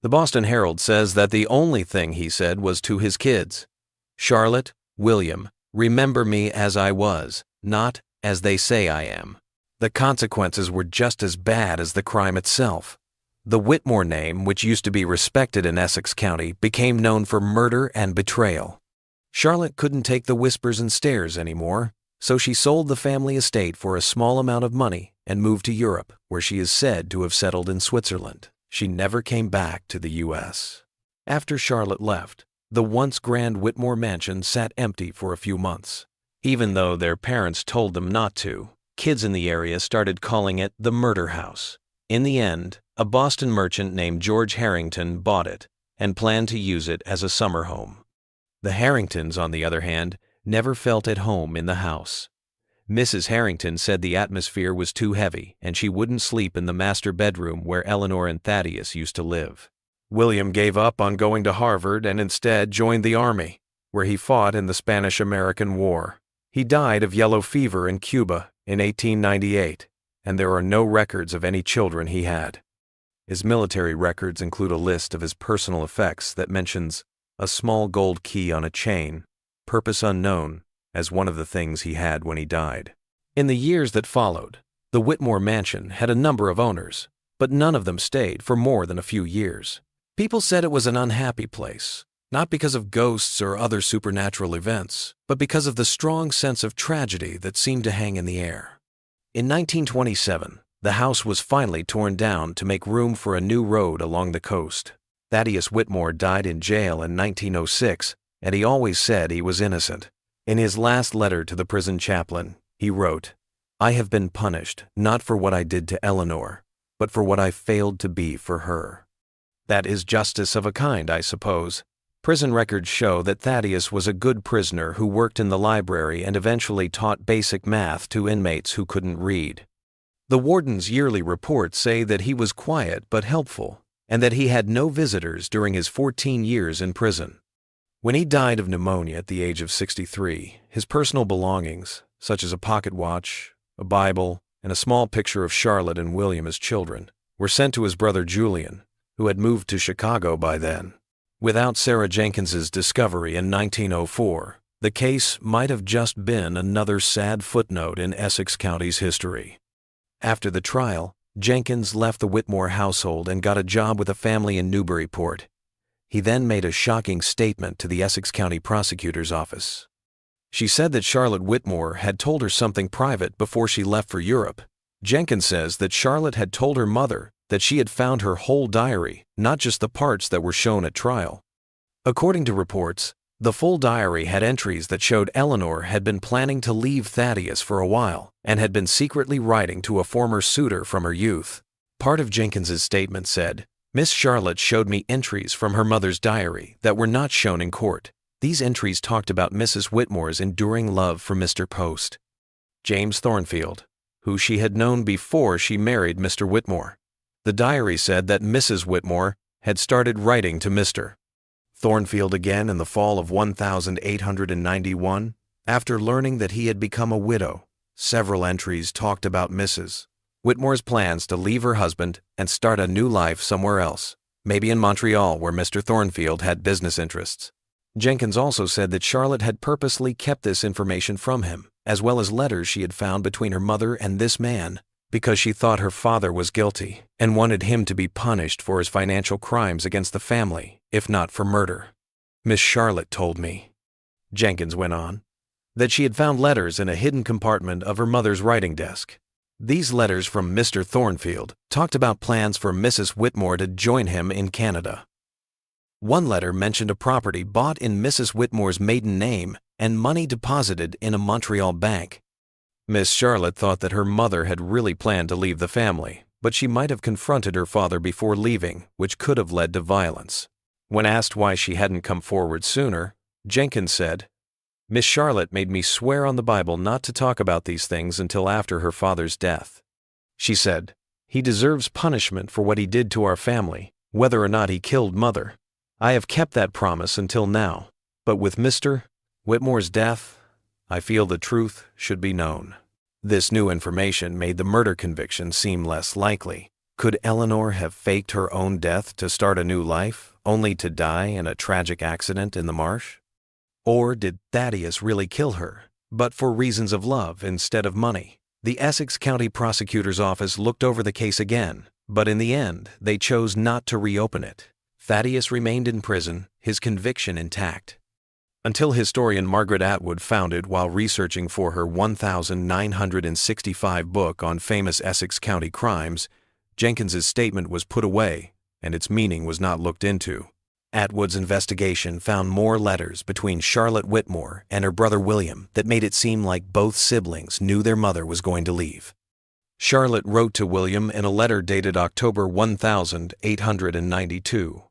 The Boston Herald says that the only thing he said was to his kids, "Charlotte, William, remember me as I was, not as they say I am." The consequences were just as bad as the crime itself. The Whitmore name, which used to be respected in Essex County, became known for murder and betrayal. Charlotte couldn't take the whispers and stares anymore, so she sold the family estate for a small amount of money and moved to Europe, where she is said to have settled in Switzerland. She never came back to the U.S. After Charlotte left, the once grand Whitmore mansion sat empty for a few months. Even though their parents told them not to, kids in the area started calling it the murder house. In the end, a Boston merchant named George Harrington bought it and planned to use it as a summer home. The Harringtons, on the other hand, never felt at home in the house. Mrs. Harrington said the atmosphere was too heavy and she wouldn't sleep in the master bedroom where Eleanor and Thaddeus used to live. William gave up on going to Harvard and instead joined the Army, where he fought in the Spanish-American War. He died of yellow fever in Cuba in 1898, and there are no records of any children he had. His military records include a list of his personal effects that mentions a small gold key on a chain, purpose unknown, as one of the things he had when he died. In the years that followed, the Whitmore mansion had a number of owners, but none of them stayed for more than a few years. People said it was an unhappy place, not because of ghosts or other supernatural events, but because of the strong sense of tragedy that seemed to hang in the air. In 1927, the house was finally torn down to make room for a new road along the coast. Thaddeus Whitmore died in jail in 1906, and he always said he was innocent. In his last letter to the prison chaplain, he wrote, "I have been punished not for what I did to Eleanor, but for what I failed to be for her." That is justice of a kind, I suppose. Prison records show that Thaddeus was a good prisoner who worked in the library and eventually taught basic math to inmates who couldn't read. The warden's yearly reports say that he was quiet but helpful, and that he had no visitors during his 14 years in prison. When he died of pneumonia at the age of 63, his personal belongings, such as a pocket watch, a Bible, and a small picture of Charlotte and William as children, were sent to his brother Julian, who had moved to Chicago by then. Without Sarah Jenkins's discovery in 1904, the case might have just been another sad footnote in Essex County's history. After the trial, Jenkins left the Whitmore household and got a job with a family in Newburyport. He then made a shocking statement to the Essex County Prosecutor's Office. She said that Charlotte Whitmore had told her something private before she left for Europe. Jenkins says that Charlotte had told her mother that she had found her whole diary, not just the parts that were shown at trial. According to reports, the full diary had entries that showed Eleanor had been planning to leave Thaddeus for a while and had been secretly writing to a former suitor from her youth. Part of Jenkins's statement said, "Miss Charlotte showed me entries from her mother's diary that were not shown in court. These entries talked about Mrs. Whitmore's enduring love for Mr. Post, James Thornfield, who she had known before she married Mr. Whitmore. The diary said that Mrs. Whitmore had started writing to Mr. Thornfield again in the fall of 1891, after learning that he had become a widow. Several entries talked about Mrs. Whitmore's plans to leave her husband and start a new life somewhere else, maybe in Montreal where Mr. Thornfield had business interests. Jenkins also said that Charlotte had purposely kept this information from him, as well as letters she had found between her mother and this man, because she thought her father was guilty and wanted him to be punished for his financial crimes against the family, if not for murder. Miss Charlotte told me," Jenkins went on, "that she had found letters in a hidden compartment of her mother's writing desk. These letters from Mr. Thornfield talked about plans for Mrs. Whitmore to join him in Canada. One letter mentioned a property bought in Mrs. Whitmore's maiden name and money deposited in a Montreal bank. Miss Charlotte thought that her mother had really planned to leave the family, but she might have confronted her father before leaving, which could have led to violence. When asked why she hadn't come forward sooner, Jenkins said, "Miss Charlotte made me swear on the Bible not to talk about these things until after her father's death. She said, 'He deserves punishment for what he did to our family, whether or not he killed Mother.' I have kept that promise until now, but with Mr. Whitmore's death, I feel the truth should be known." This new information made the murder conviction seem less likely. Could Eleanor have faked her own death to start a new life, only to die in a tragic accident in the marsh? Or did Thaddeus really kill her, but for reasons of love instead of money? The Essex County Prosecutor's Office looked over the case again, but in the end, they chose not to reopen it. Thaddeus remained in prison, his conviction intact. Until historian Margaret Atwood found it while researching for her 1965 book on famous Essex County crimes, Jenkins's statement was put away, and its meaning was not looked into. Atwood's investigation found more letters between Charlotte Whitmore and her brother William that made it seem like both siblings knew their mother was going to leave. Charlotte wrote to William in a letter dated October 1892.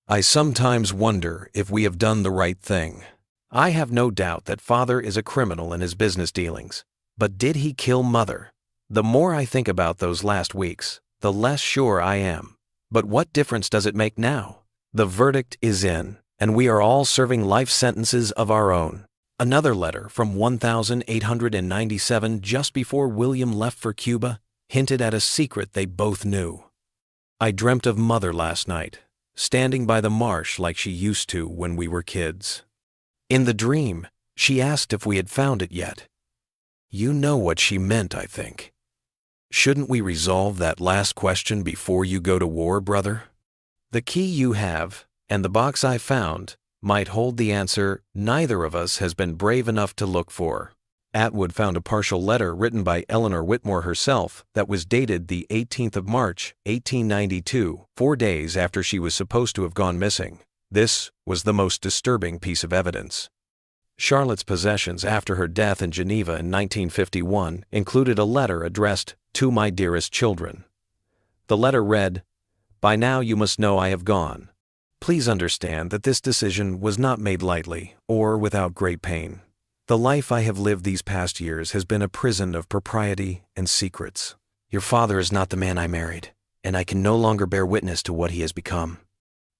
"I sometimes wonder if we have done the right thing. I have no doubt that Father is a criminal in his business dealings, but did he kill Mother? The more I think about those last weeks, the less sure I am. But what difference does it make now? The verdict is in, and we are all serving life sentences of our own." Another letter from 1897, just before William left for Cuba, hinted at a secret they both knew. "I dreamt of Mother last night, standing by the marsh like she used to when we were kids. In the dream, she asked if we had found it yet. You know what she meant, I think. Shouldn't we resolve that last question before you go to war, brother? The key you have, and the box I found, might hold the answer neither of us has been brave enough to look for." Atwood found a partial letter written by Eleanor Whitmore herself that was dated the 18th of March, 1892, 4 days after she was supposed to have gone missing. This was the most disturbing piece of evidence. Charlotte's possessions after her death in Geneva in 1951 included a letter addressed "To my dearest children." The letter read, "By now you must know I have gone. Please understand that this decision was not made lightly or without great pain. The life I have lived these past years has been a prison of propriety and secrets. Your father is not the man I married, and I can no longer bear witness to what he has become.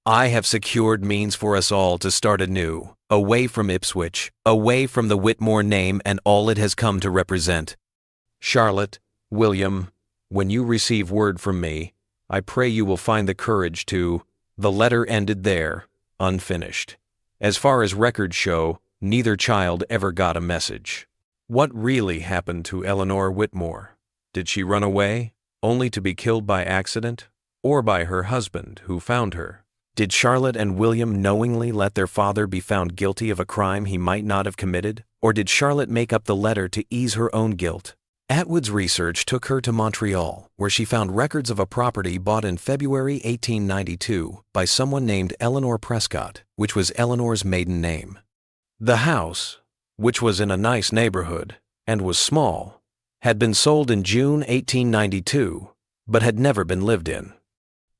I have secured means for us all to start anew, away from Ipswich, away from the Whitmore name and all it has come to represent. Charlotte, William, when you receive word from me, I pray you will find the courage to—" The letter ended there, unfinished. As far as records show, neither child ever got a message. What really happened to Eleanor Whitmore? Did she run away, only to be killed by accident, or by her husband who found her? Did Charlotte and William knowingly let their father be found guilty of a crime he might not have committed, or did Charlotte make up the letter to ease her own guilt? Atwood's research took her to Montreal, where she found records of a property bought in February 1892 by someone named Eleanor Prescott, which was Eleanor's maiden name. The house, which was in a nice neighborhood and was small, had been sold in June 1892, but had never been lived in.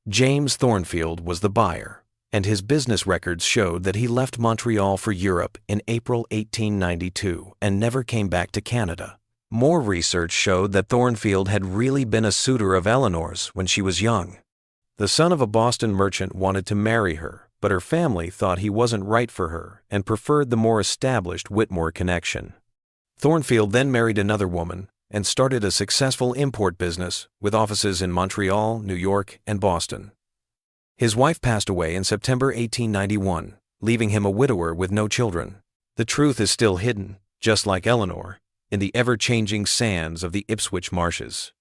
James Thornfield was the buyer, and his business records showed that he left Montreal for Europe in April 1892 and never came back to Canada. More research showed that Thornfield had really been a suitor of Eleanor's when she was young. The son of a Boston merchant wanted to marry her, but her family thought he wasn't right for her and preferred the more established Whitmore connection. Thornfield then married another woman and started a successful import business with offices in Montreal, New York, and Boston. His wife passed away in September 1891, leaving him a widower with no children. The truth is still hidden, just like Eleanor, in the ever-changing sands of the Ipswich marshes.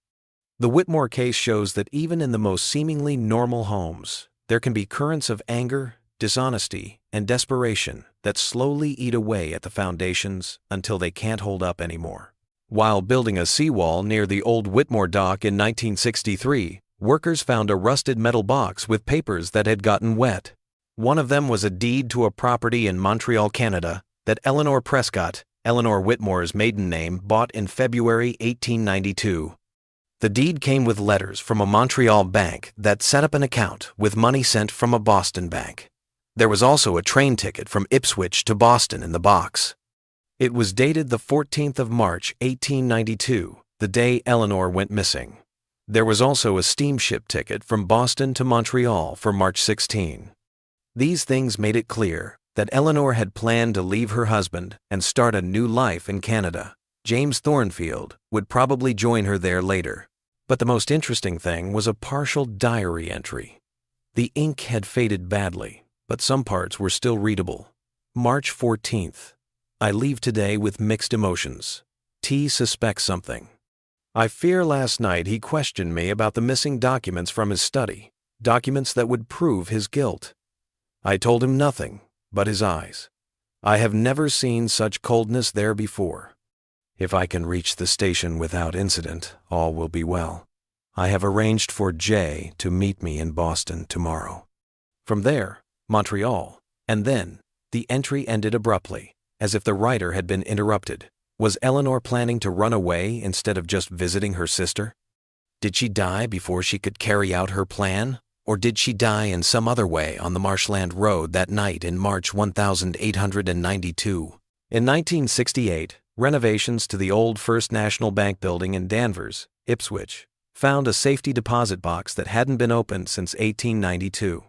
The Whitmore case shows that even in the most seemingly normal homes, there can be currents of anger, dishonesty, and desperation that slowly eat away at the foundations until they can't hold up anymore. While building a seawall near the old Whitmore dock in 1963, workers found a rusted metal box with papers that had gotten wet. One of them was a deed to a property in Montreal, Canada, that Eleanor Prescott, Eleanor Whitmore's maiden name, bought in February 1892. The deed came with letters from a Montreal bank that set up an account with money sent from a Boston bank. There was also a train ticket from Ipswich to Boston in the box. It was dated the 14th of March, 1892, the day Eleanor went missing. There was also a steamship ticket from Boston to Montreal for March 16. These things made it clear that Eleanor had planned to leave her husband and start a new life in Canada. James Thornfield would probably join her there later. But the most interesting thing was a partial diary entry. The ink had faded badly, but some parts were still readable. March 14th. I leave today with mixed emotions. T suspects something. I fear last night he questioned me about the missing documents from his study, documents that would prove his guilt. I told him nothing but his eyes. I have never seen such coldness there before. If I can reach the station without incident, all will be well. I have arranged for J to meet me in Boston tomorrow. From there, Montreal, and then the entry ended abruptly, as if the writer had been interrupted. Was Eleanor planning to run away instead of just visiting her sister? Did she die before she could carry out her plan? Or did she die in some other way on the Marshland Road that night in March 1892? In 1968, renovations to the old First National Bank building in Danvers, Ipswich, found a safety deposit box that hadn't been opened since 1892.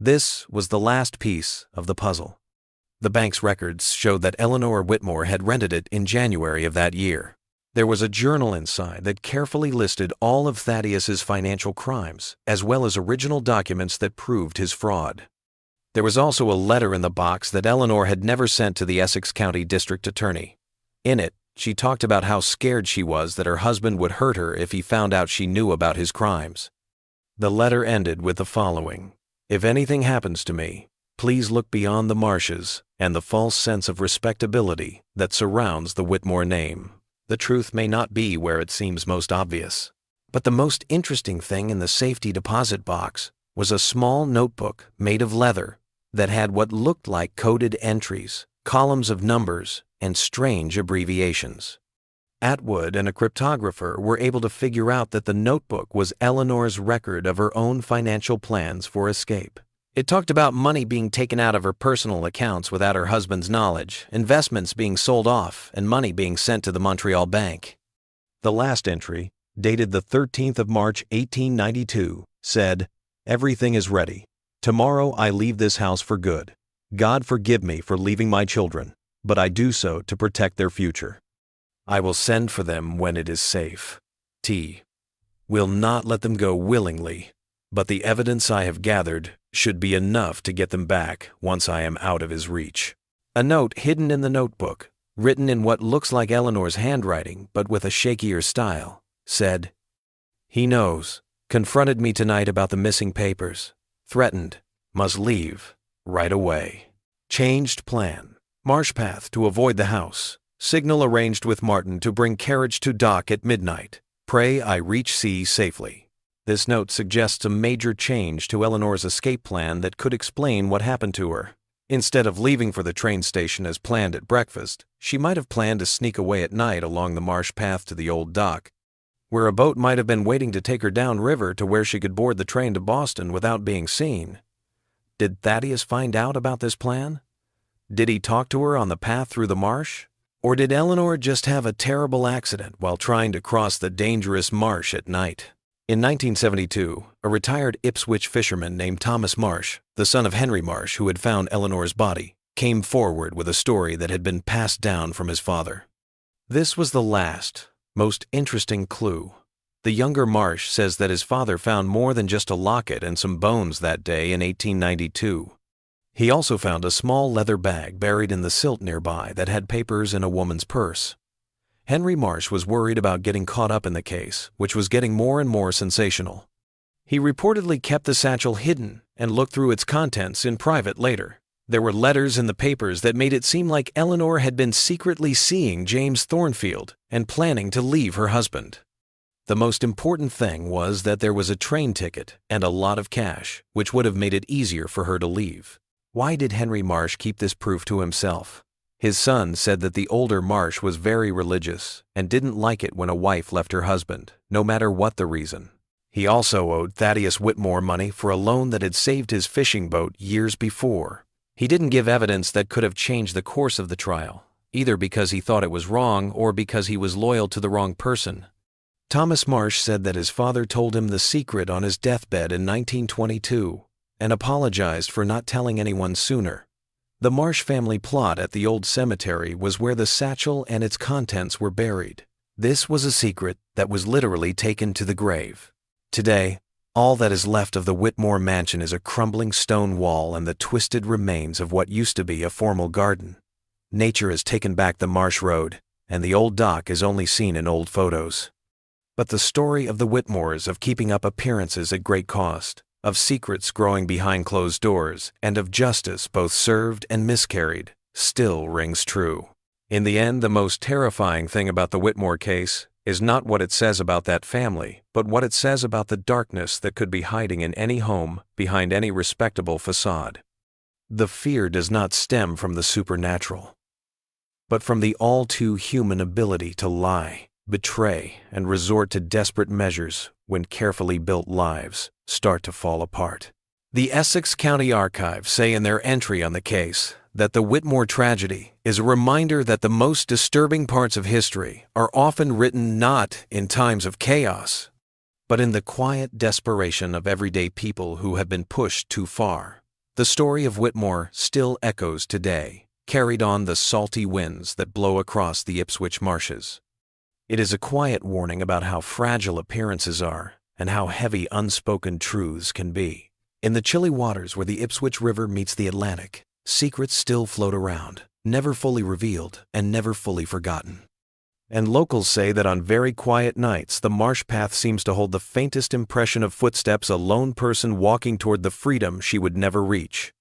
This was the last piece of the puzzle. The bank's records showed that Eleanor Whitmore had rented it in January of that year. There was a journal inside that carefully listed all of Thaddeus's financial crimes, as well as original documents that proved his fraud. There was also a letter in the box that Eleanor had never sent to the Essex County District Attorney. In it, she talked about how scared she was that her husband would hurt her if he found out she knew about his crimes. The letter ended with the following: "If anything happens to me, please look beyond the marshes and the false sense of respectability that surrounds the Whitmore name. The truth may not be where it seems most obvious." But the most interesting thing in the safety deposit box was a small notebook made of leather that had what looked like coded entries, columns of numbers, and strange abbreviations. Ashwood and a cryptographer were able to figure out that the notebook was Eleanor's record of her own financial plans for escape. It talked about money being taken out of her personal accounts without her husband's knowledge, investments being sold off, and money being sent to the Montreal bank. The last entry, dated the 13th of March 1892, said, "Everything is ready. Tomorrow I leave this house for good. God forgive me for leaving my children, but I do so to protect their future. I will send for them when it is safe. T. Will not let them go willingly, but the evidence I have gathered should be enough to get them back once I am out of his reach." A note hidden in the notebook, written in what looks like Eleanor's handwriting but with a shakier style, said, "He knows. Confronted me tonight about the missing papers. Threatened. Must leave. Right away. Changed plan. Marsh path to avoid the house. Signal arranged with Martin to bring carriage to dock at midnight. Pray I reach sea safely." This note suggests a major change to Eleanor's escape plan that could explain what happened to her. Instead of leaving for the train station as planned at breakfast, she might have planned to sneak away at night along the marsh path to the old dock, where a boat might have been waiting to take her downriver to where she could board the train to Boston without being seen. Did Thaddeus find out about this plan? Did he talk to her on the path through the marsh? Or did Eleanor just have a terrible accident while trying to cross the dangerous marsh at night? In 1972, a retired Ipswich fisherman named Thomas Marsh, the son of Henry Marsh who had found Eleanor's body, came forward with a story that had been passed down from his father. This was the last, most interesting clue. The younger Marsh says that his father found more than just a locket and some bones that day in 1892. He also found a small leather bag buried in the silt nearby that had papers and a woman's purse. Henry Marsh was worried about getting caught up in the case, which was getting more and more sensational. He reportedly kept the satchel hidden and looked through its contents in private later. There were letters in the papers that made it seem like Eleanor had been secretly seeing James Thornfield and planning to leave her husband. The most important thing was that there was a train ticket and a lot of cash, which would have made it easier for her to leave. Why did Henry Marsh keep this proof to himself? His son said that the older Marsh was very religious and didn't like it when a wife left her husband, no matter what the reason. He also owed Thaddeus Whitmore money for a loan that had saved his fishing boat years before. He didn't give evidence that could have changed the course of the trial, either because he thought it was wrong or because he was loyal to the wrong person. Thomas Marsh said that his father told him the secret on his deathbed in 1922 and apologized for not telling anyone sooner. The Marsh family plot at the old cemetery was where the satchel and its contents were buried. This was a secret that was literally taken to the grave. Today, all that is left of the Whitmore mansion is a crumbling stone wall and the twisted remains of what used to be a formal garden. Nature has taken back the Marsh Road, and the old dock is only seen in old photos. But the story of the Whitmores of keeping up appearances at great cost, of secrets growing behind closed doors, and of justice both served and miscarried, still rings true. In the end, the most terrifying thing about the Whitmore case is not what it says about that family, but what it says about the darkness that could be hiding in any home behind any respectable facade. The fear does not stem from the supernatural, but from the all-too-human ability to lie, betray, and resort to desperate measures when carefully built lives start to fall apart. The Essex County Archives say in their entry on the case that the Whitmore tragedy is a reminder that the most disturbing parts of history are often written not in times of chaos, but in the quiet desperation of everyday people who have been pushed too far. The story of Whitmore still echoes today, carried on the salty winds that blow across the Ipswich marshes. It is a quiet warning about how fragile appearances are and how heavy unspoken truths can be. In the chilly waters where the Ipswich River meets the Atlantic, secrets still float around, never fully revealed and never fully forgotten. And locals say that on very quiet nights, the marsh path seems to hold the faintest impression of footsteps, a lone person walking toward the freedom she would never reach.